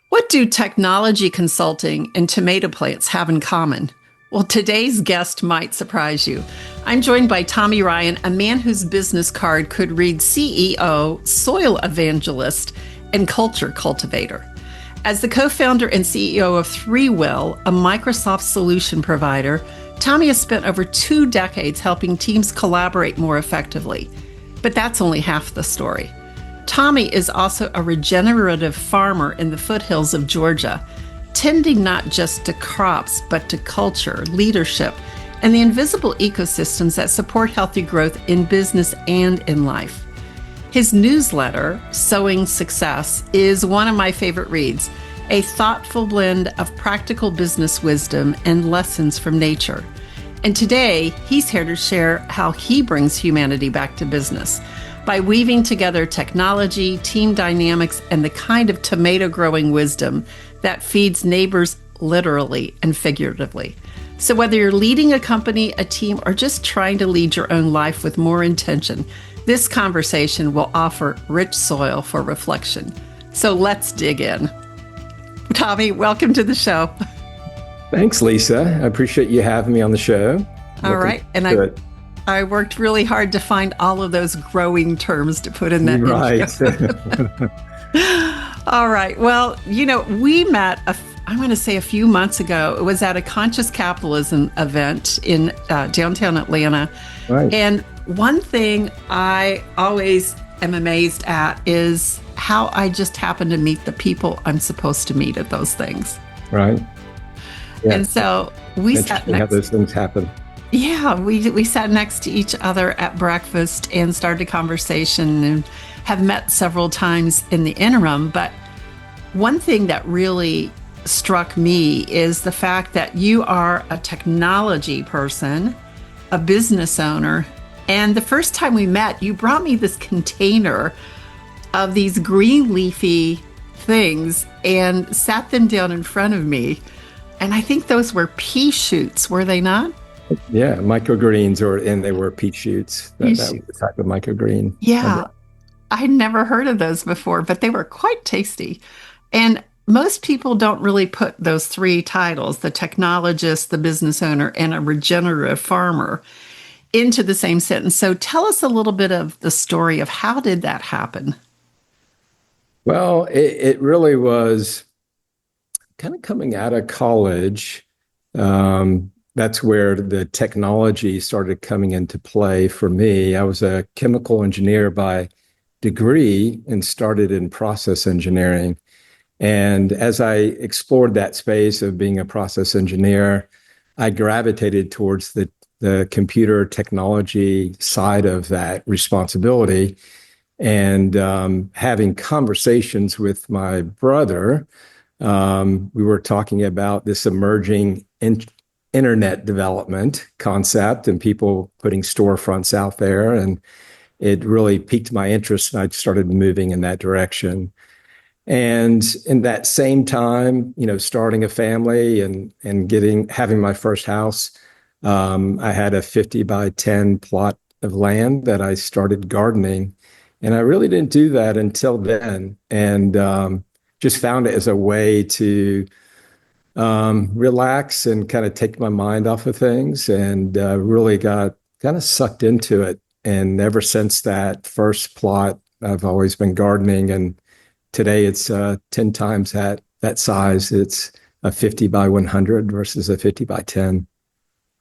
What do technology consulting and tomato plants have in common? Well, today's guest might surprise you. I'm joined by Tommy Ryan, a man whose business card could read CEO, soil evangelist, and culture cultivator. As the co-founder and CEO of ThreeWill, a Microsoft solution provider, Tommy has spent over 2 decades helping teams collaborate more effectively. But that's only half the story. Tommy is also a regenerative farmer in the foothills of Georgia, tending not just to crops, but to culture, leadership, and the invisible ecosystems that support healthy growth in business and in life. His newsletter, Sowing Success, is one of my favorite reads, a thoughtful blend of practical business wisdom and lessons from nature. And today, he's here to share how he brings humanity back to business by weaving together technology, team dynamics, and the kind of tomato growing wisdom that feeds neighbors literally and figuratively. So whether you're leading a company, a team, or just trying to lead your own life with more intention, this conversation will offer rich soil for reflection. So let's dig in. Tommy, welcome to the show. Thanks, Lisa. I appreciate you having me on the show. All right. And I worked really hard to find all of those growing terms to put in that intro. All right. Well, we met, I'm going to say a few months ago. It was at a conscious capitalism event in downtown Atlanta. Right. And one thing I always am amazed at is how I just happen to meet the people I'm supposed to meet at those things. Right. Yeah. And so we sat next. How those things happen. Yeah, we sat next to each other at breakfast and started a conversation and have met several times in the interim. But one thing that really struck me is the fact that you are a technology person, a business owner. And the first time we met, you brought me this container of these green leafy things and sat them down in front of me. And I think those were pea shoots, were they not? Yeah, microgreens, and they were pea shoots. That was the type of microgreen. Yeah, I'd never heard of those before, but they were quite tasty. And most people don't really put those 3 titles, the technologist, the business owner, and a regenerative farmer, into the same sentence. So tell us a little bit of the story of how did that happen? Well, it really was kind of coming out of college. That's where the technology started coming into play for me. I was a chemical engineer by degree and started in process engineering. And as I explored that space of being a process engineer, I gravitated towards the computer technology side of that responsibility. And having conversations with my brother, we were talking about this emerging internet development concept and people putting storefronts out there. And it really piqued my interest, and I started moving in that direction. And in that same time, starting a family and having my first house, I had a 50 by 10 plot of land that I started gardening. And I really didn't do that until then. And just found it as a way to relax and kind of take my mind off of things, and really got kind of sucked into it. And ever since that first plot, I've always been gardening. And today it's 10 times that size. It's a 50 by 100 versus a 50 by 10.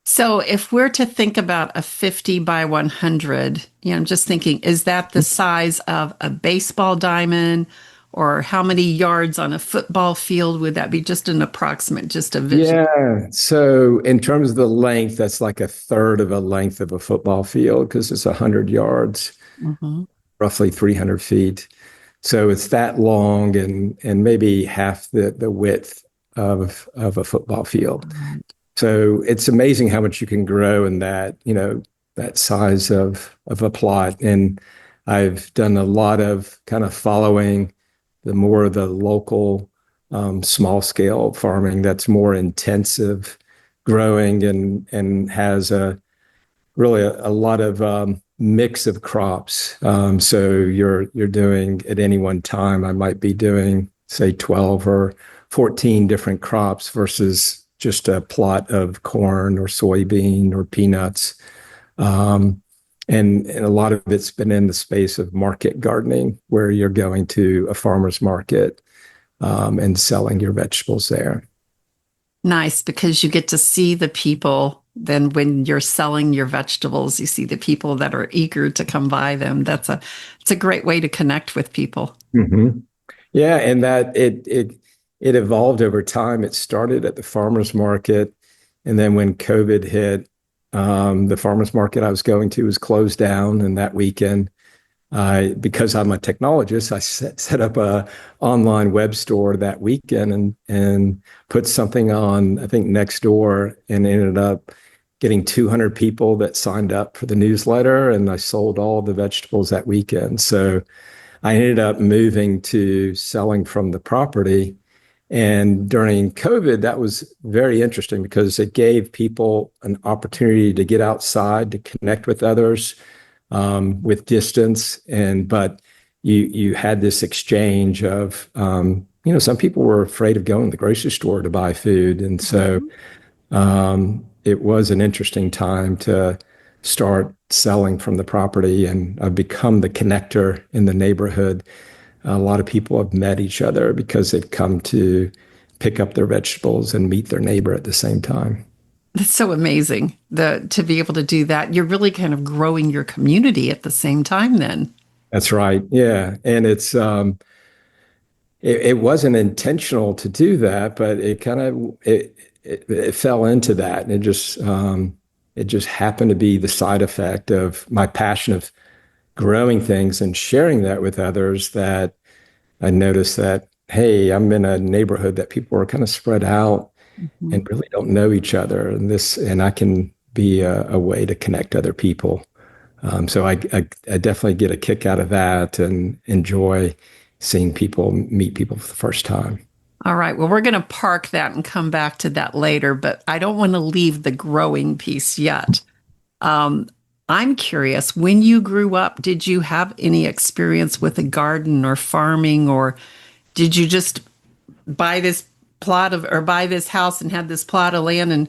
So if we're to think about a 50 by 100, I'm just thinking, is that the size of a baseball diamond? Or how many yards on a football field would that be? Just an approximate, just a vision. Yeah. So in terms of the length, that's like a third of a length of a football field because it's 100 yards, roughly 300 feet. So it's that long and maybe half the width of a football field. Right. So it's amazing how much you can grow in that, that size of a plot. And I've done a lot of kind of following the more of the local small scale farming that's more intensive growing and has really a lot of mix of crops. So you're doing at any one time, I might be doing say 12 or 14 different crops versus just a plot of corn or soybean or peanuts. Um, and a lot of it's been in the space of market gardening, where you're going to a farmer's market and selling your vegetables there. Nice, because you get to see the people. Then when you're selling your vegetables, you see the people that are eager to come buy them. It's a great way to connect with people. Mm-hmm. Yeah, and that it evolved over time. It started at the farmers market, and then when COVID hit, the farmers market I was going to was closed down. And that weekend, because I'm a technologist, I set up a online web store that weekend and put something on, I think, Nextdoor, and ended up getting 200 people that signed up for the newsletter, and I sold all the vegetables that weekend. So I ended up moving to selling from the property. And during COVID, that was very interesting because it gave people an opportunity to get outside, to connect with others with distance. But you had this exchange of, some people were afraid of going to the grocery store to buy food. And so it was an interesting time to start selling from the property, and I've become the connector in the neighborhood. A lot of people have met each other because they've come to pick up their vegetables and meet their neighbor at the same time. That's so amazing to be able to do that. You're really kind of growing your community at the same time then. That's right. Yeah. And it wasn't intentional to do that, but it fell into that. And it just happened to be the side effect of my passion of growing things and sharing that with others, that I noticed that, hey, I'm in a neighborhood that people are kind of spread out Mhm. and really don't know each other. And I can be a way to connect other people. So I definitely get a kick out of that and enjoy seeing people meet people for the first time. All right. Well, we're going to park that and come back to that later, but I don't want to leave the growing piece yet. Um, I'm curious, when you grew up, did you have any experience with a garden or farming, or did you just buy this buy this house and had this plot of land and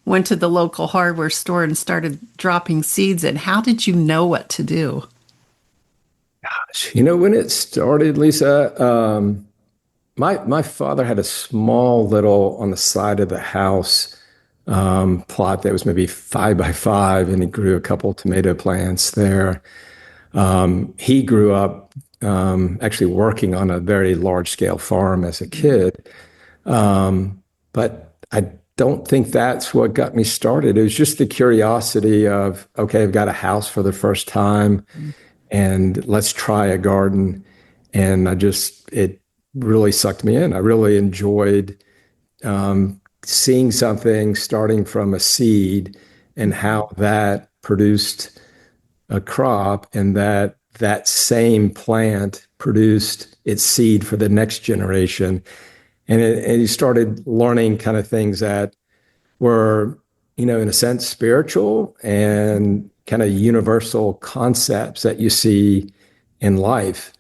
went to the local hardware store and started dropping seeds in? How did you know what to do? When it started, Lisa, my father had a small little on the side of the house plot that was maybe 5 by 5, and he grew a couple tomato plants there. He grew up actually working on a very large scale farm as a kid. But I don't think that's what got me started. It was just the curiosity of, okay, I've got a house for the first time, and let's try a garden. And it really sucked me in. I really enjoyed seeing something starting from a seed and how that produced a crop, and that same plant produced its seed for the next generation. And you started learning kind of things that were, in a sense, spiritual and kind of universal concepts that you see in life.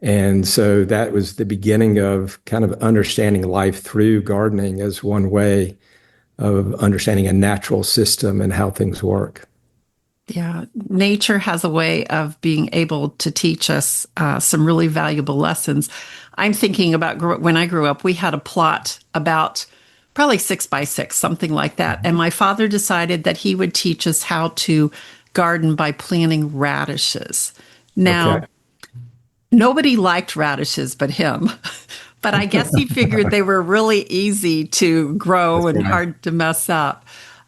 And so that was the beginning of kind of understanding life through gardening as one way of understanding a natural system and how things work. Yeah, nature has a way of being able to teach us some really valuable lessons. I'm thinking about when I grew up, we had a plot about probably 6 by 6, something like that. And my father decided that he would teach us how to garden by planting radishes. Okay. Now, nobody liked radishes but him. But I guess he figured they were really easy to grow That's and right. hard to mess up.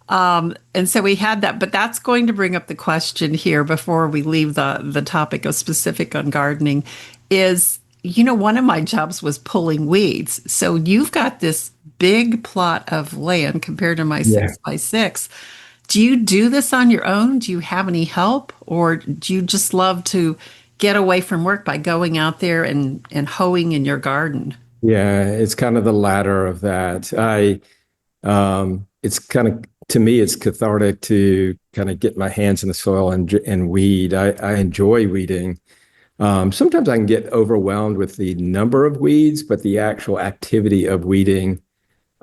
And so we had that, but that's going to bring up the question here before we leave the topic of specific on gardening is, one of my jobs was pulling weeds. So you've got this big plot of land compared to my Yeah. 6 by 6. Do you do this on your own? Do you have any help? Or do you just love to get away from work by going out there and hoeing in your garden? Yeah, it's kind of the latter of that. It's kind of, to me, it's cathartic to kind of get my hands in the soil and weed. I enjoy weeding. Sometimes I can get overwhelmed with the number of weeds, but the actual activity of weeding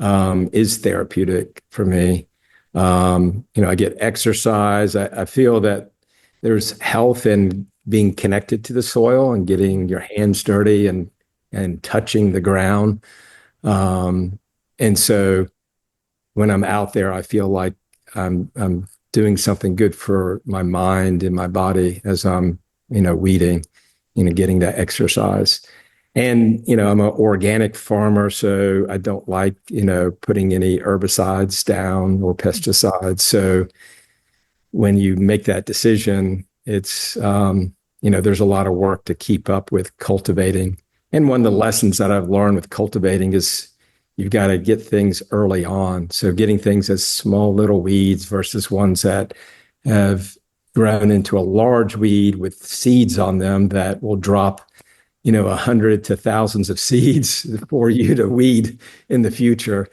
is therapeutic for me. I get exercise. I feel that there's health in being connected to the soil and getting your hands dirty and touching the ground. And so when I'm out there, I feel like I'm doing something good for my mind and my body as I'm, weeding, getting that exercise. And, I'm an organic farmer, so I don't like, putting any herbicides down or pesticides. So when you make that decision, it's, there's a lot of work to keep up with cultivating. And one of the lessons that I've learned with cultivating is you've got to get things early on. So getting things as small little weeds versus ones that have grown into a large weed with seeds on them that will drop 100 to thousands of seeds for you to weed in the future,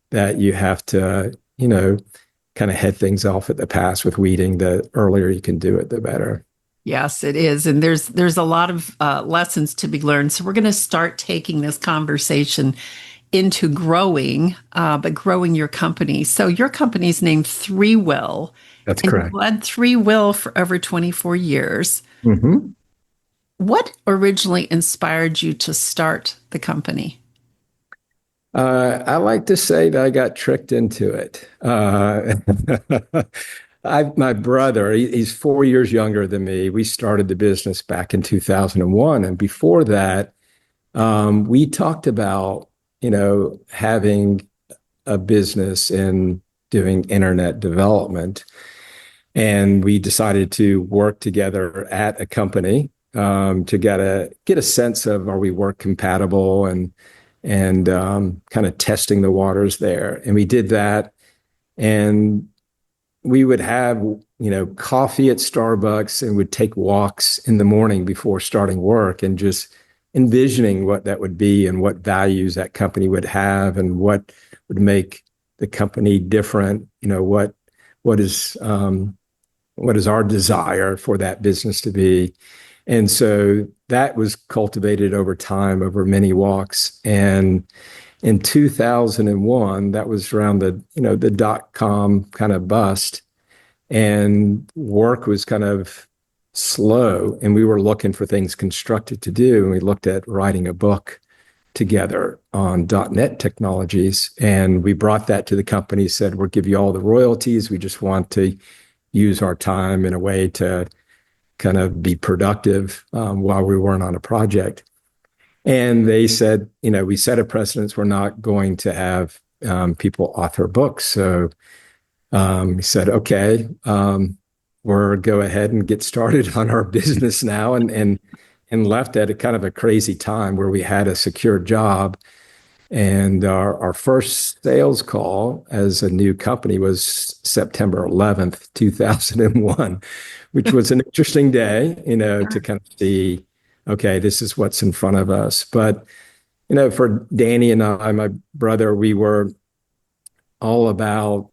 that you have to, kind of head things off at the pass with weeding. The earlier you can do it, the better. Yes, it is. And there's a lot of lessons to be learned. So we're going to start taking this conversation into growing, but growing your company. So your company's named ThreeWill, That's and you've correct. led ThreeWill for over 24 years. Mm-hmm. What originally inspired you to start the company? I like to say that I got tricked into it. My brother, he's 4 years younger than me. We started the business back in 2001. And before that, we talked about, having a business and doing internet development. And we decided to work together at a company to get a sense of, are we work compatible, and kind of testing the waters there. And we did that. And we would have, coffee at Starbucks and would take walks in the morning before starting work and just envisioning what that would be and what values that company would have and what would make the company different. What is our desire for that business to be. And so that was cultivated over time, over many walks. And in 2001, that was around the dot-com kind of bust, and work was kind of slow, and we were looking for things constructed to do. And we looked at writing a book together on .NET technologies, and we brought that to the company, said, we'll give you all the royalties. We just want to use our time in a way to kind of be productive while we weren't on a project. And they said, we set a precedence. We're not going to have people author books. So we said, okay, we'll go ahead and get started on our business now, and left at a kind of a crazy time where we had a secure job. And our first sales call as a new company was September 11th, 2001, which was an interesting day, to kind of see, okay, this is what's in front of us. But, for Danny and I, my brother, we were all about,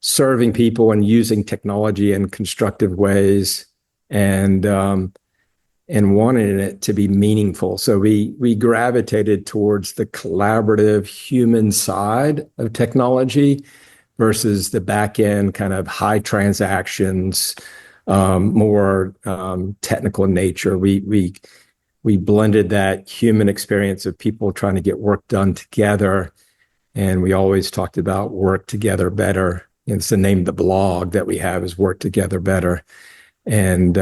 serving people and using technology in constructive ways, and wanting it to be meaningful. So we gravitated towards the collaborative human side of technology versus the back end kind of high transactions, more technical in nature. We blended that human experience of people trying to get work done together, and we always talked about work together better. It's the name of the blog that we have, is Work Together Better. And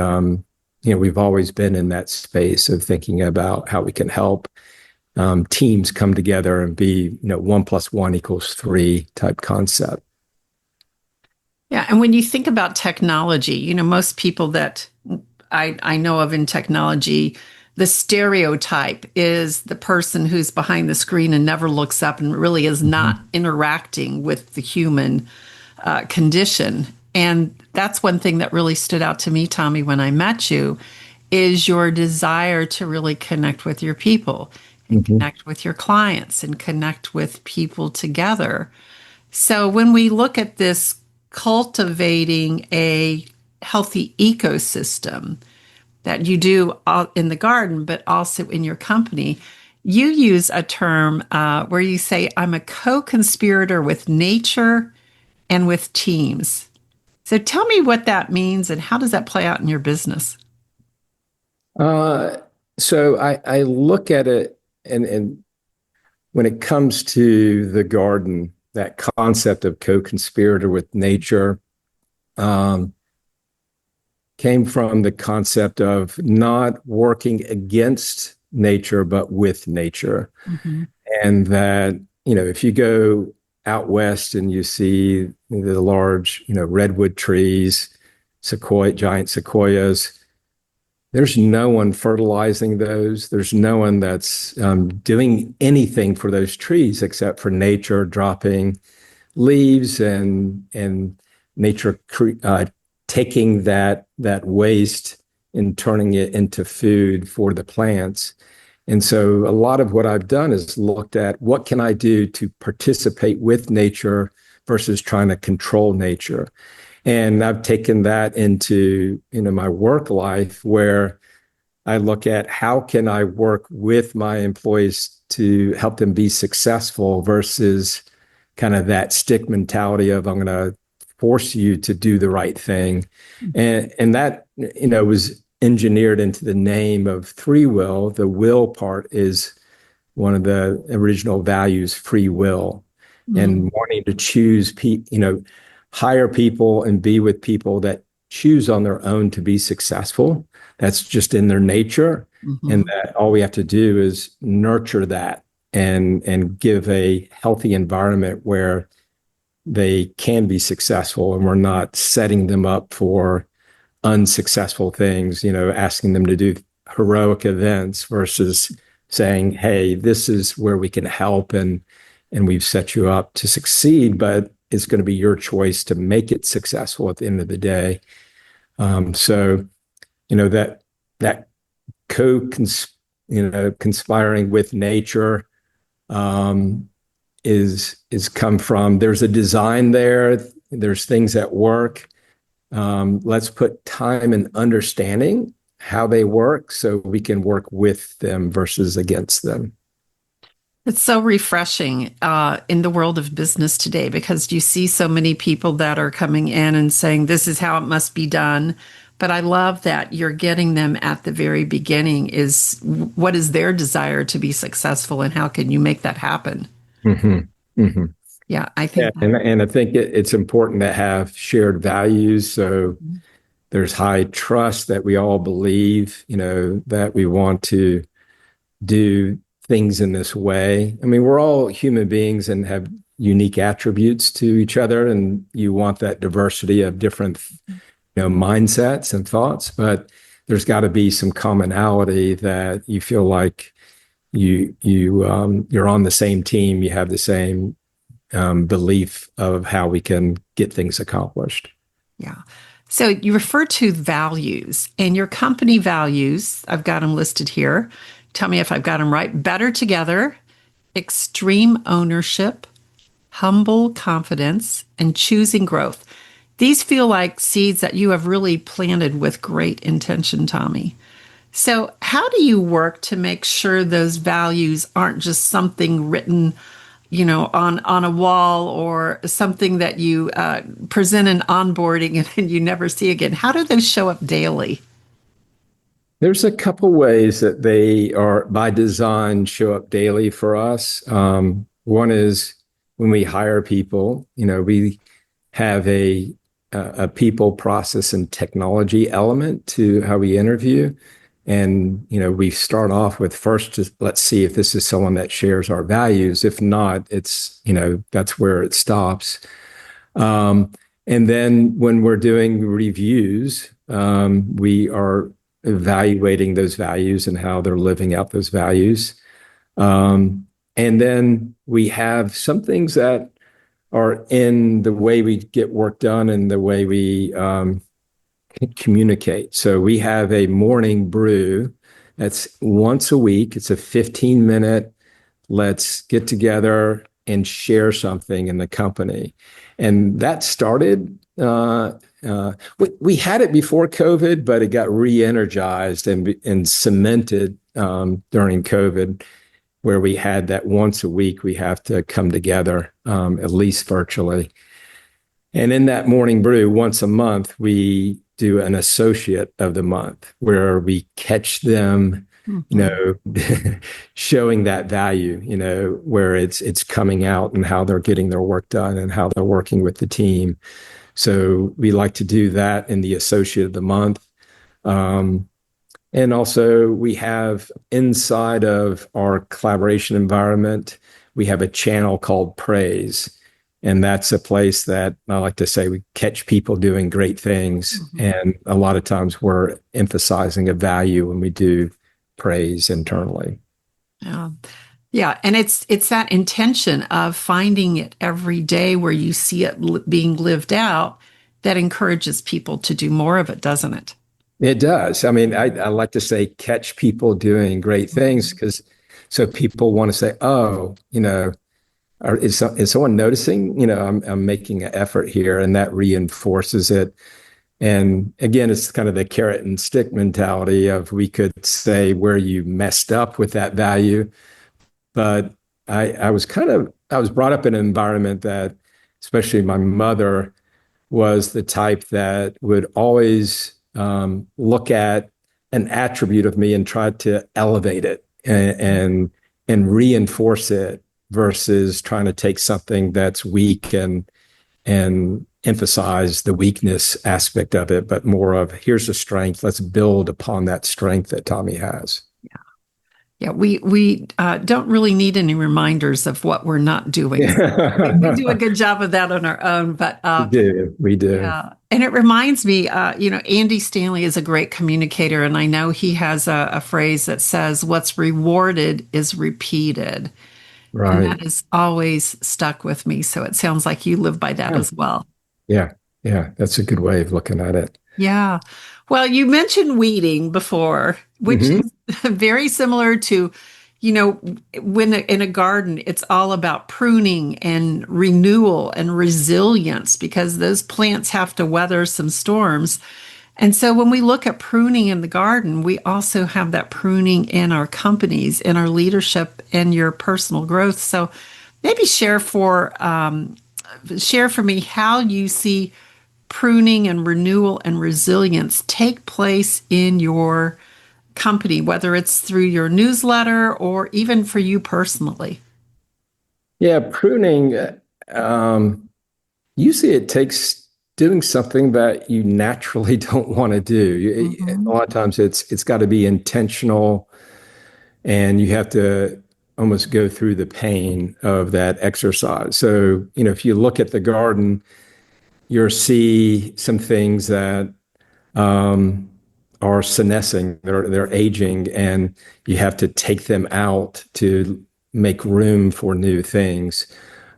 we've always been in that space of thinking about how we can help teams come together and be, 1+1 = 3 type concept. Yeah. And when you think about technology, most people that I know of in technology, the stereotype is the person who's behind the screen and never looks up and really is not interacting with the human condition. And that's one thing that really stood out to me, Tommy, when I met you, is your desire to really connect with your people and connect with your clients and connect with people together. So when we look at this cultivating a healthy ecosystem, that you do all in the garden, but also in your company, you use a term where you say, I'm a co-conspirator with nature and with teams. So tell me what that means and how does that play out in your business? Uh, so I look at it, and when it comes to the garden, that concept of co-conspirator with nature um, came from the concept of not working against nature, but with nature. Mm-hmm. And that, if you go out west and you see the large, redwood trees, giant sequoias, there's no one fertilizing those. There's no one that's doing anything for those trees except for nature dropping leaves and nature taking that waste and turning it into food for the plants. And so a lot of what I've done is looked at what can I do to participate with nature versus trying to control nature. And I've taken that into my work life where I look at how can I work with my employees to help them be successful versus kind of that stick mentality of I'm going to force you to do the right thing. And that, was engineered into the name of ThreeWill. The will part is one of the original values, free will, Mm-hmm. and wanting to choose, hire people and be with people that choose on their own to be successful. That's just in their nature. And Mm-hmm. that all we have to do is nurture that and give a healthy environment where they can be successful and we're not setting them up for unsuccessful things, asking them to do heroic events versus saying, hey, this is where we can help and we've set you up to succeed, but it's going to be your choice to make it successful at the end of the day. So, that co conspiring with nature um, is come from. There's a design there. There's things that work. Let's put time and understanding how they work so we can work with them versus against them. It's so refreshing in the world of business today because you see so many people that are coming in and saying, this is how it must be done. But I love that you're getting them at the very beginning is what is their desire to be successful and how can you make that happen? Mm-hmm. Mm-hmm. Yeah, I Yeah, think that. and I think it's important to have shared values. So there's high trust that we all believe, that we want to do things in this way. I mean, we're all human beings and have unique attributes to each other, and you want that diversity of different, mindsets and thoughts. But there's got to be some commonality that you feel like you're on the same team. You have the same belief of how we can get things accomplished. Yeah. So you refer to values and your company values. I've got them listed here. Tell me if I've got them right. Better together, extreme ownership, humble confidence, and choosing growth. These feel like seeds that you have really planted with great intention, Tommy. So, how do you work to make sure those values aren't just something written, on a wall or something that you present in onboarding and then you never see again? How do those show up daily? There's a couple ways that they are by design show up daily for us. One is when we hire people, we have a people, process, and technology element to how we interview. And, we start off with first, just let's see if this is someone that shares our values. If not, it's, that's where it stops. Um, and then when we're doing reviews, we are evaluating those values and how they're living out those values. And then we have some things that are in the way we get work done and the way we communicate. So we have a morning brew that's once a week. It's a 15-minute, let's get together and share something in the company. And that started We had it before COVID, but it got re-energized and cemented during COVID, where we had that once a week we have to come together, at least virtually. And in that morning brew, once a month, we do an associate of the month where we catch them, showing that value, where it's coming out and how they're getting their work done and how they're working with the team. So we like to do that in the associate of the month. And also we have inside of our collaboration environment, we have a channel called Praise. And that's a place that I like to say we catch people doing great things. And a lot of times we're emphasizing a value when we do praise internally. Yeah. Yeah. And it's that intention of finding it every day where you see it being lived out that encourages people to do more of it, doesn't it? It does. I mean, I like to say catch people doing great things because so people want to say, oh, is someone noticing? I'm making an effort here, and that reinforces it. And again, it's kind of the carrot and stick mentality of we could say where you messed up with that value, but I was brought up in an environment that, especially my mother, was the type that would always look at an attribute of me and try to elevate it and reinforce it versus trying to take something that's weak and emphasize the weakness aspect of it, but more of here's a strength. Let's build upon that strength that Tommy has. Yeah, we don't really need any reminders of what we're not doing. We do a good job of that on our own, but we do. Yeah, and it reminds me, Andy Stanley is a great communicator, and I know he has a phrase that says, "What's rewarded is repeated," right? And that has always stuck with me. So it sounds like you live by that as well. Yeah, that's a good way of looking at it. Yeah. Well, you mentioned weeding before, which is very similar to, when in a garden, it's all about pruning and renewal and resilience because those plants have to weather some storms. And so when we look at pruning in the garden, we also have that pruning in our companies, in our leadership, and your personal growth. So maybe share for me how you see pruning and renewal and resilience take place in your company, whether it's through your newsletter or even for you personally. Yeah, pruning, usually it takes doing something that you naturally don't want to do. A lot of times it's got to be intentional and you have to almost go through the pain of that exercise. So, if you look at the garden, you'll see some things that are senescing, they're aging, and you have to take them out to make room for new things.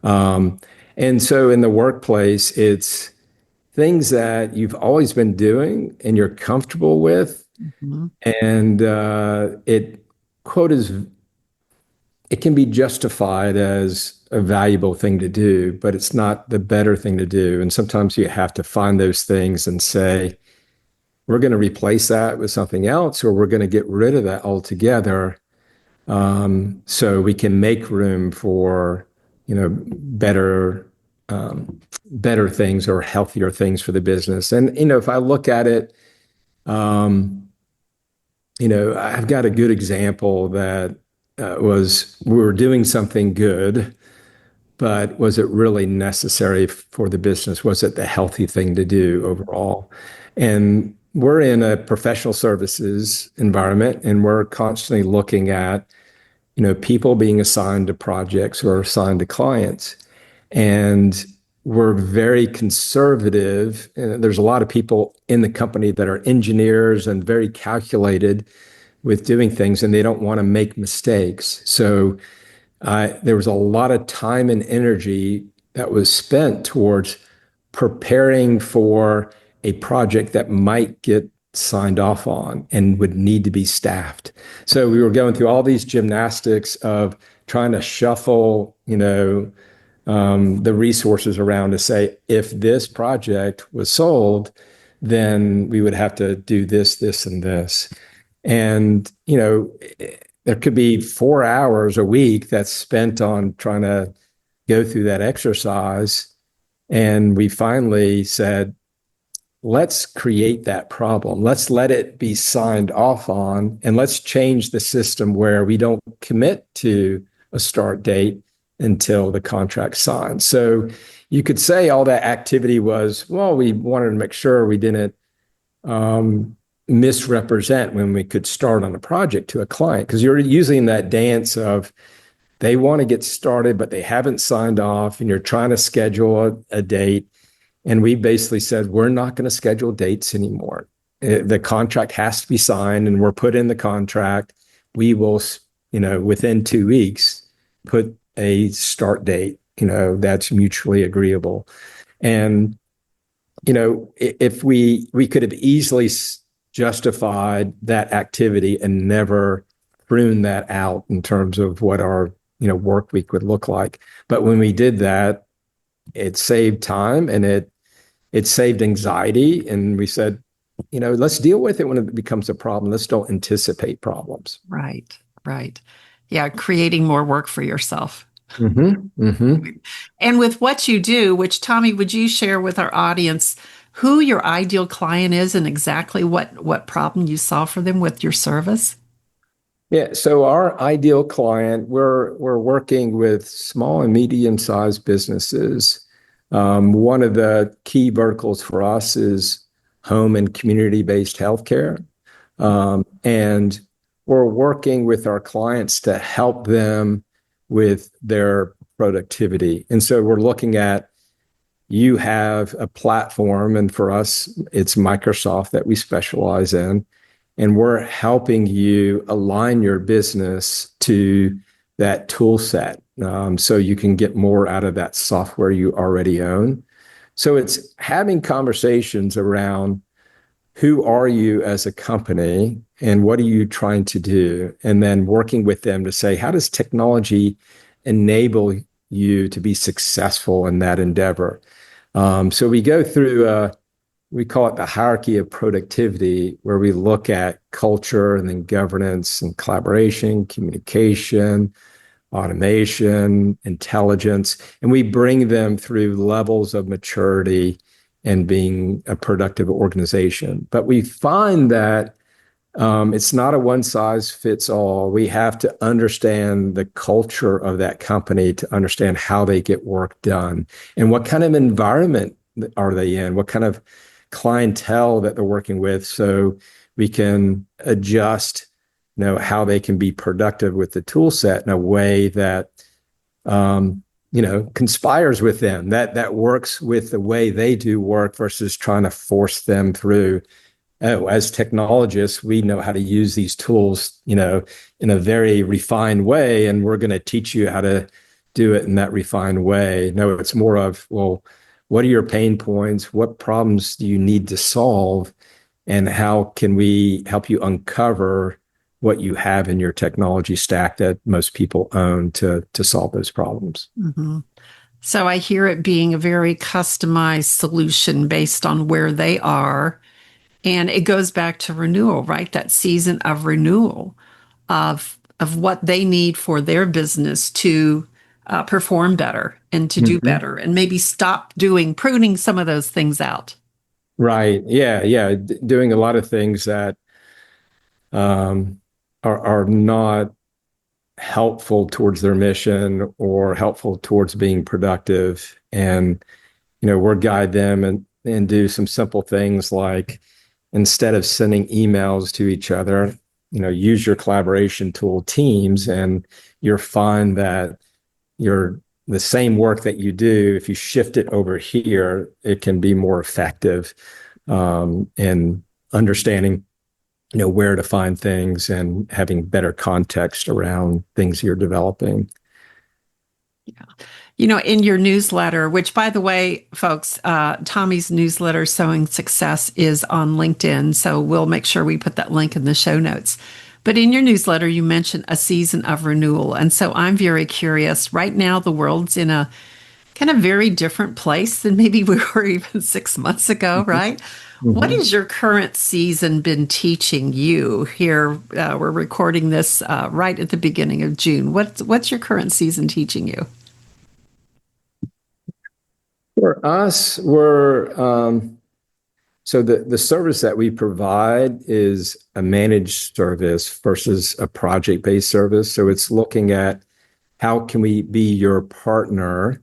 And so in the workplace, it's things that you've always been doing and you're comfortable with. And it can be justified as a valuable thing to do, but it's not the better thing to do. And sometimes you have to find those things and say, we're going to replace that with something else, or we're going to get rid of that altogether, so we can make room for, better things or healthier things for the business. And, if I look at it, I've got a good example that was we were doing something good, but was it really necessary for the business? Was it the healthy thing to do overall? And we're in a professional services environment, and we're constantly looking at, people being assigned to projects or assigned to clients. And we're very conservative. And there's a lot of people in the company that are engineers and very calculated with doing things, and they don't want to make mistakes. So there was a lot of time and energy that was spent towards preparing for a project that might get signed off on and would need to be staffed. So we were going through all these gymnastics of trying to shuffle, the resources around to say, if this project was sold, then we would have to do this, this, and this. And, there could be 4 hours a week that's spent on trying to go through that exercise. And we finally said, let's create that problem. Let's let it be signed off on, and let's change the system where we don't commit to a start date until the contract's signed. So you could say all that activity was, well, we wanted to make sure we didn't misrepresent when we could start on a project to a client, because you're using that dance of they want to get started, but they haven't signed off, and you're trying to schedule a date. And we basically said, we're not going to schedule dates anymore. The contract has to be signed, and we're put in the contract. We will, within 2 weeks, put a start date, that's mutually agreeable. And, if we could have easily justified that activity and never prune that out in terms of what our, work week would look like. But when we did that, it saved time, and it saved anxiety. And we said, let's deal with it when it becomes a problem. Let's don't anticipate problems. Right, right. Yeah, creating more work for yourself. Mm-hmm, mm-hmm. And with what you do, which Tommy, would you share with our audience who your ideal client is and exactly what problem you solve for them with your service? Yeah, so our ideal client, we're working with small and medium-sized businesses. One of the key verticals for us is home and community-based healthcare. And we're working with our clients to help them with their productivity. And so we're looking at, you have a platform, and for us, it's Microsoft that we specialize in. And we're helping you align your business to that tool set, so you can get more out of that software you already own. So it's having conversations around, who are you as a company and what are you trying to do? And then working with them to say, how does technology enable you to be successful in that endeavor? So we go through we call it the hierarchy of productivity, where we look at culture and then governance and collaboration, communication, automation, intelligence, and we bring them through levels of maturity and being a productive organization. But we find that it's not a one size fits all. We have to understand the culture of that company to understand how they get work done and what kind of environment are they in, what kind of clientele that they're working with, so we can adjust, how they can be productive with the tool set in a way that, conspires with them, that works with the way they do work versus trying to force them through. Oh, as technologists, we know how to use these tools, in a very refined way, and we're going to teach you how to do it in that refined way. No, it's more of, well, what are your pain points? What problems do you need to solve? And how can we help you uncover what you have in your technology stack that most people own to solve those problems? Mm-hmm. So I hear it being a very customized solution based on where they are. And it goes back to renewal, right? That season of renewal of what they need for their business to perform better and to do better, and maybe stop pruning some of those things out. Right. Yeah. Doing a lot of things that are not helpful towards their mission or helpful towards being productive. And, we'll guide them and do some simple things like, instead of sending emails to each other, use your collaboration tool Teams, and you'll find that the same work that you do, if you shift it over here, it can be more effective in understanding, where to find things and having better context around things you're developing. Yeah. In your newsletter, which, by the way, folks, Tommy's newsletter, Sowing Success, is on LinkedIn. So we'll make sure we put that link in the show notes. But in your newsletter, you mentioned a season of renewal. And so I'm very curious. Right now, the world's in a kind of very different place than maybe we were even 6 months ago, right? What Mhm. has your current season been teaching you here? We're recording this right at the beginning of June. What's your current season teaching you? For us, we're so the service that we provide is a managed service versus a project-based service. So it's looking at how can we be your partner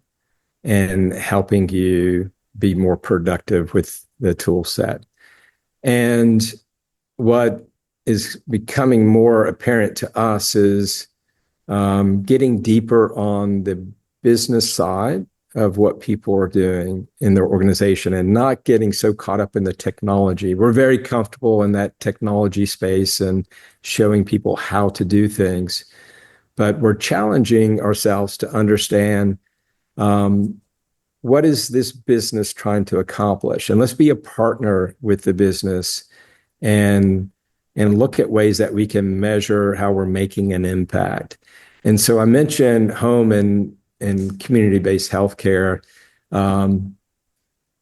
in helping you be more productive with the tool set. And what is becoming more apparent to us is getting deeper on the business side of what people are doing in their organization and not getting so caught up in the technology. We're very comfortable in that technology space and showing people how to do things, but we're challenging ourselves to understand um, what is this business trying to accomplish, and let's be a partner with the business and look at ways that we can measure how we're making an impact. And so I mentioned home and community-based healthcare. Um,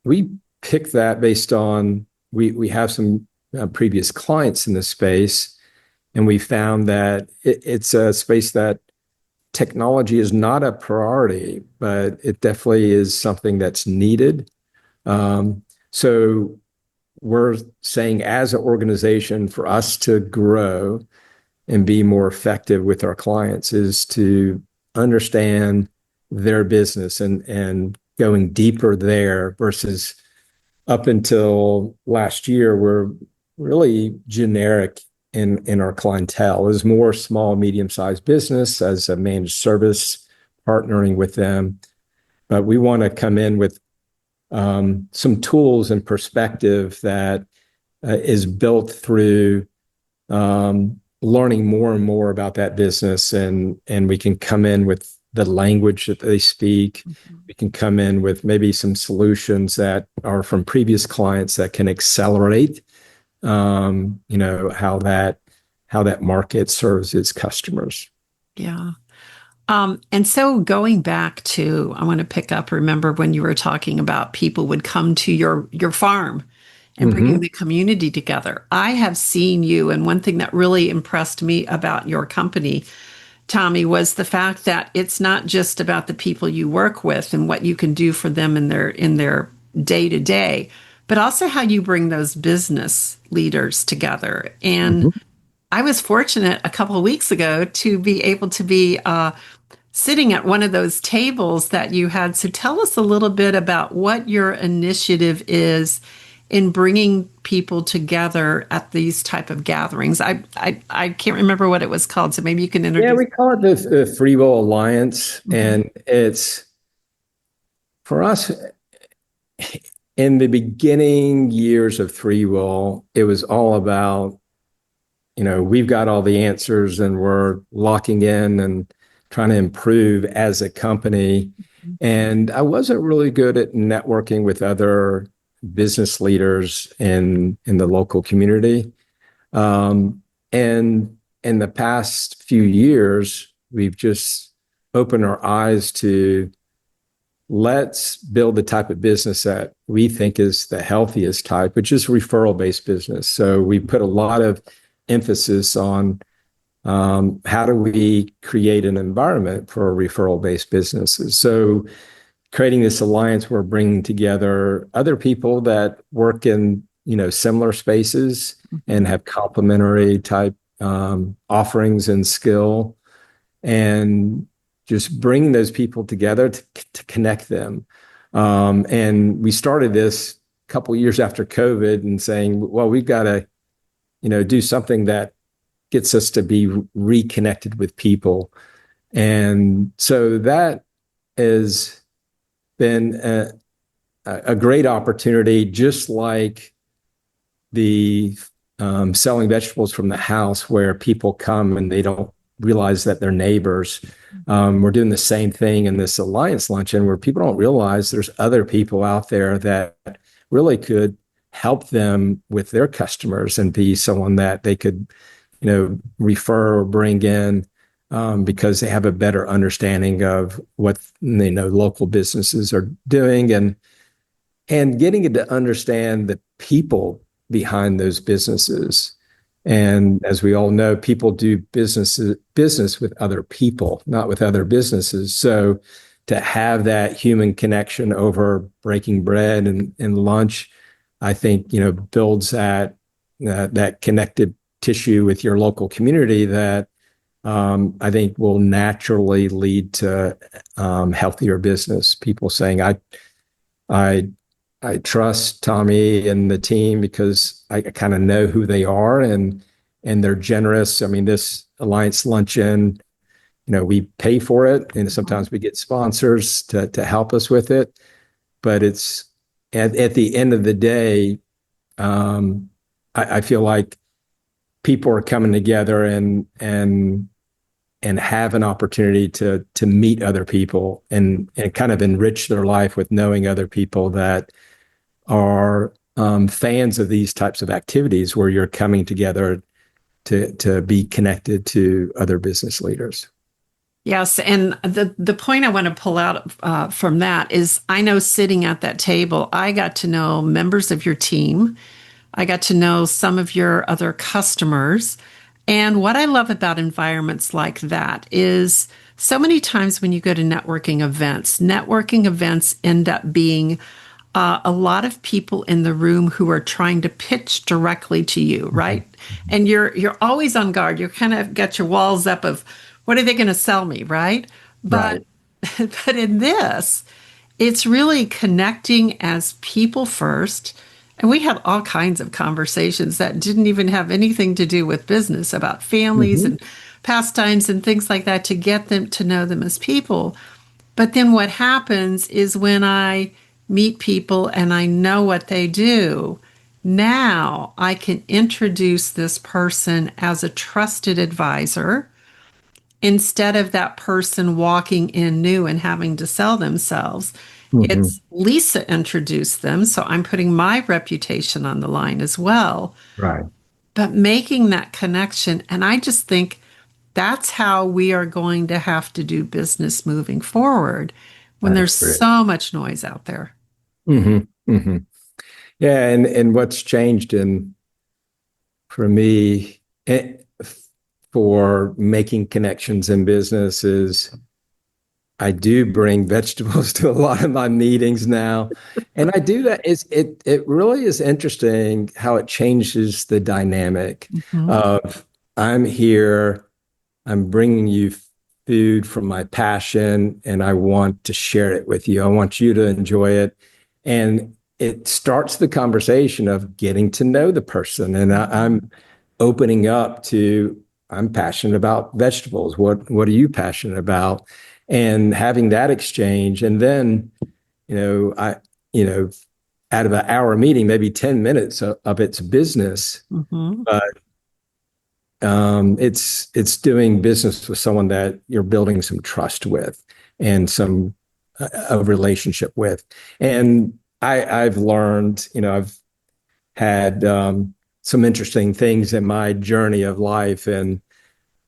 we picked that based on we have some previous clients in this space, and we found that it's a space that technology is not a priority, but it definitely is something that's needed. So we're saying as an organization for us to grow and be more effective with our clients is to understand their business and going deeper there versus up until last year, we're really generic in our clientele. It was more small, medium-sized business as a managed service, partnering with them. But we want to come in with some tools and perspective that is built through learning more and more about that business, and we can come in with the language that they speak. We can come in with maybe some solutions that are from previous clients that can accelerate, how that market serves its customers. Yeah. And so going back to, I want to pick up, remember when you were talking about people would come to your farm and bringing Mm-hmm. the community together. I have seen you, and one thing that really impressed me about your company, Tommy, was the fact that it's not just about the people you work with and what you can do for them in their day to day, but also how you bring those business leaders together. And Mm-hmm. I was fortunate a couple of weeks ago to be able to be sitting at one of those tables that you had. So tell us a little bit about what your initiative is in bringing people together at these type of gatherings. I can't remember what it was called, so maybe you can Yeah, introduce. we call it the ThreeWill Alliance, Mhm. and it's for us in the beginning years of ThreeWill, it was all about we've got all the answers and we're locking in and trying to improve as a company. And I wasn't really good at networking with other business leaders in the local community. And in the past few years, we've just opened our eyes to let's build the type of business that we think is the healthiest type, which is referral based business. So we put a lot of emphasis on how do we create an environment for referral based businesses. So creating this alliance, we're bringing together other people that work in similar spaces and have complementary type offerings and skill, and just bringing those people together to connect them. And we started this a couple of years after COVID and saying, well, we've got to do something that gets us to be reconnected with people. And so that has been a great opportunity, just like the selling vegetables from the house, where people come and they don't realize that they're neighbors. We're doing the same thing in this Alliance Luncheon, where people don't realize there's other people out there that really could help them with their customers and be someone that they could refer or bring in because they have a better understanding of what local businesses are doing, and getting it to understand the people behind those businesses. And as we all know, people do business with other people, not with other businesses. So to have that human connection over breaking bread and lunch, I think, builds that connective tissue with your local community that I think will naturally lead to healthier business. People saying, I I trust Tommy and the team because I kind of know who they are, and they're generous. I mean, this Alliance Luncheon, we pay for it, and sometimes we get sponsors to help us with it. But it's at the end of the day, I feel like people are coming together and have an opportunity to meet other people and kind of enrich their life with knowing other people that are fans of these types of activities where you're coming together to be connected to other business leaders. Yes, and the point I want to pull out from that is I know sitting at that table, I got to know members of your team. I got to know some of your other customers. And what I love about environments like that is so many times when you go to networking events end up being a lot of people in the room who are trying to pitch directly to you, right? And you're always on guard. You're kind of got your walls up of what are they going to sell me, right? But Right. but in this, it's really connecting as people first. And we had all kinds of conversations that didn't even have anything to do with business about families Mm-hmm. and pastimes and things like that to get them to know them as people. But then what happens is when I meet people and I know what they do, now I can introduce this person as a trusted advisor instead of that person walking in new and having to sell themselves. Mm-hmm. It's Lisa introduced them, so I'm putting my reputation on the line as well. Right. But making that connection, and I just think that's how we are going to have to do business moving forward when I there's agree. so much noise out there. Mm-hmm. Mm-hmm. Yeah, and what's changed for me for making connections in business is I do bring vegetables to a lot of my meetings now. And I do that. It really is interesting how it changes the dynamic Mhm. of I'm here, I'm bringing you food from my passion, and I want to share it with you. I want you to enjoy it. And it starts the conversation of getting to know the person. And I'm opening up to, I'm passionate about vegetables. What are you passionate about? And having that exchange. And then, I, you know, out of an hour meeting, maybe 10 minutes of its business, Mhm. but it's doing business with someone that you're building some trust with and some a relationship with. And I've learned, I've had some interesting things in my journey of life, and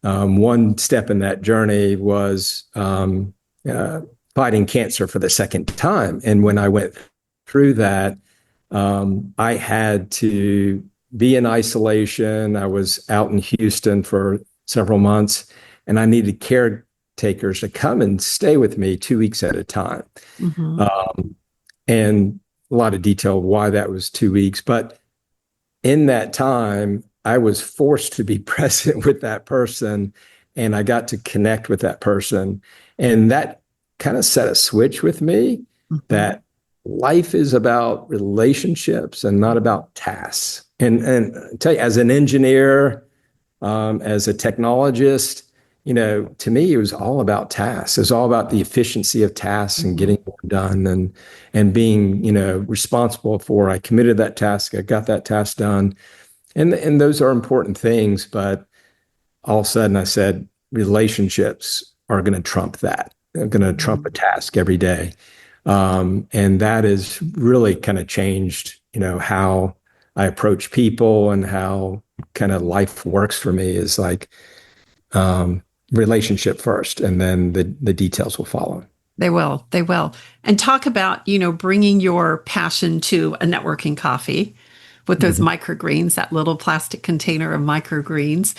one step in that journey was uh, fighting cancer for the second time. And when I went through that, I had to be in isolation. I was out in Houston for several months, and I needed caretakers to come and stay with me 2 weeks at a time. Mhm. Um, and a lot of detail why that was 2 weeks. But in that time, I was forced to be present with that person, and I got to connect with that person. And that kind of set a switch with me Mhm. that life is about relationships and not about tasks. And I tell you, as an engineer, as a technologist, to me, it was all about tasks. It was all about the efficiency of tasks and Mhm. getting more done and being, responsible for. I committed that task. I got that task done, and those are important things. But all of a sudden, I said relationships are going to trump that. They're going to trump a Mhm. task every day, and that has really kind of changed, how I approach people and how kind of life works for me. Is like relationship first, and then the details will follow. They will. They will. And talk about, bringing your passion to a networking coffee with those microgreens, that little plastic container of microgreens,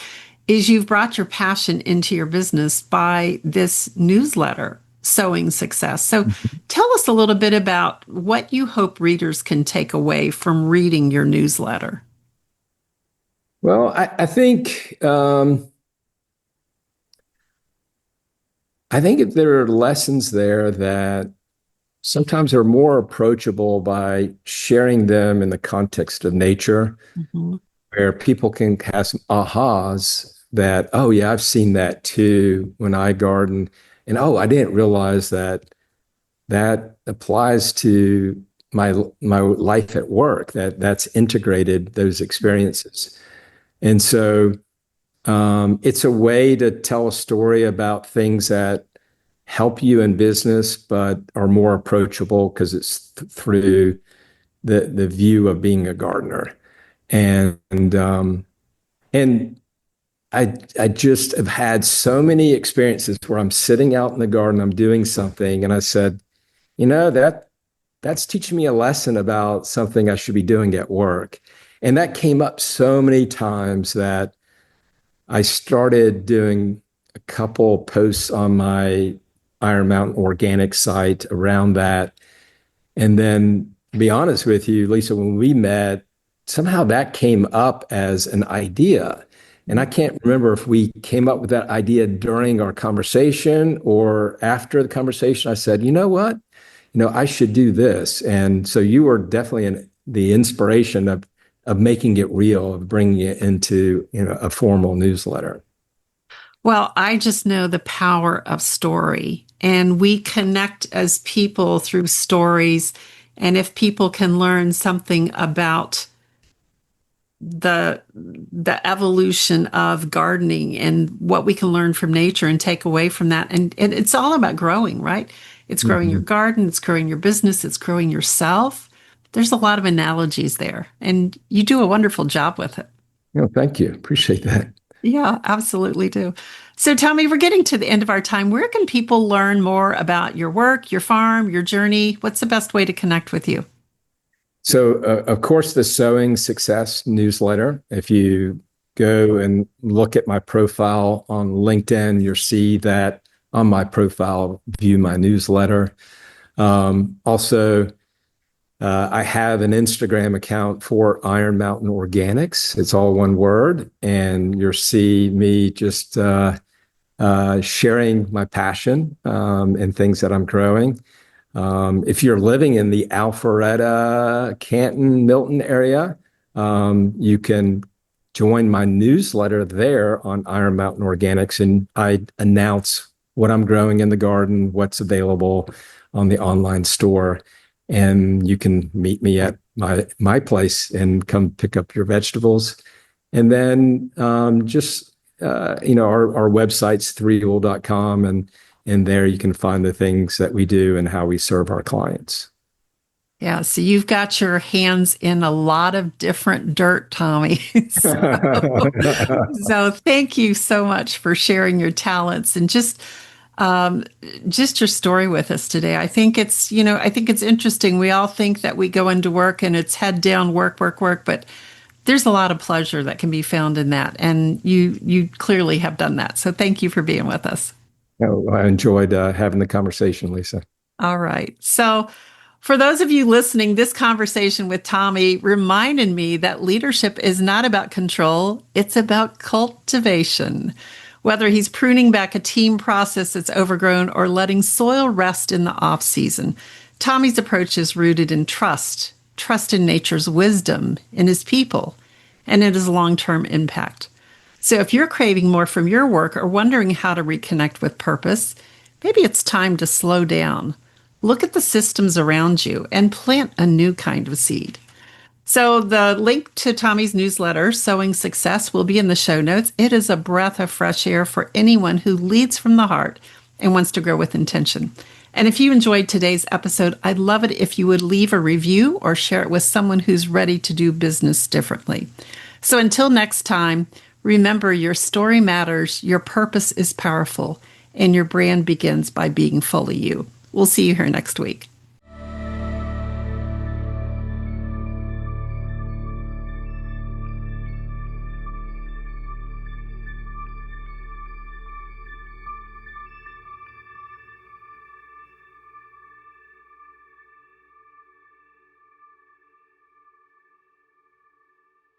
is you've brought your passion into your business by this newsletter, Sowing Success. So tell us a little bit about what you hope readers can take away from reading your newsletter. Well, I think if there are lessons there that sometimes are more approachable by sharing them in the context of nature, where people can have some ahas that, oh yeah, I've seen that too when I garden, and oh, I didn't realize that applies to my life at work. That's integrated those experiences, and so it's a way to tell a story about things that help you in business, but are more approachable because it's through the view of being a gardener. And I just have had so many experiences where I'm sitting out in the garden, I'm doing something, and I said, that's teaching me a lesson about something I should be doing at work. And that came up so many times that I started doing a couple posts on my Iron Mountain Organic site around that. And then, to be honest with you, Lisa, when we met, somehow that came up as an idea. And I can't remember if we came up with that idea during our conversation or after the conversation. I said, you know what? I should do this. And so you were definitely the inspiration of making it real, of bringing it into a formal newsletter. Well, I just know the power of story, and we connect as people through stories. And if people can learn something about the evolution of gardening and what we can learn from nature and take away from that, and it's all about growing, right? It's growing your garden, it's growing your business, it's growing yourself. There's a lot of analogies there, and you do a wonderful job with it. Thank you. Appreciate that. Yeah, absolutely do. So tell me, we're getting to the end of our time. Where can people learn more about your work, your farm, your journey? What's the best way to connect with you? So, of course, the Sowing Success newsletter. If you go and look at my profile on LinkedIn, you'll see that on my profile, view my newsletter. Also, I have an Instagram account for Iron Mountain Organics. It's all one word, and you'll see me just sharing my passion and things that I'm growing. If you're living in the Alpharetta, Canton, Milton area, you can join my newsletter there on Iron Mountain Organics, and I announce what I'm growing in the garden, what's available on the online store. And you can meet me at my place and come pick up your vegetables. And then our website's ThreeWill.com, and there you can find the things that we do and how we serve our clients. Yeah, so you've got your hands in a lot of different dirt, Tommy. So thank you so much for sharing your talents and just your story with us today. I think it's interesting. We all think that we go into work and it's head down, work, work, work, but there's a lot of pleasure that can be found in that. And you clearly have done that. So thank you for being with us. I enjoyed having the conversation, Lisa. All right. So for those of you listening, this conversation with Tommy reminded me that leadership is not about control. It's about cultivation. Whether he's pruning back a team process that's overgrown or letting soil rest in the off season, Tommy's approach is rooted in trust in nature's wisdom, in his people, and in his long-term impact. So if you're craving more from your work or wondering how to reconnect with purpose, maybe it's time to slow down, look at the systems around you, and plant a new kind of seed. So the link to Tommy's newsletter, Sowing Success, will be in the show notes. It is a breath of fresh air for anyone who leads from the heart and wants to grow with intention. And if you enjoyed today's episode, I'd love it if you would leave a review or share it with someone who's ready to do business differently. So until next time, Remember, your story matters, your purpose is powerful, and your brand begins by being fully you. We'll see you here next week.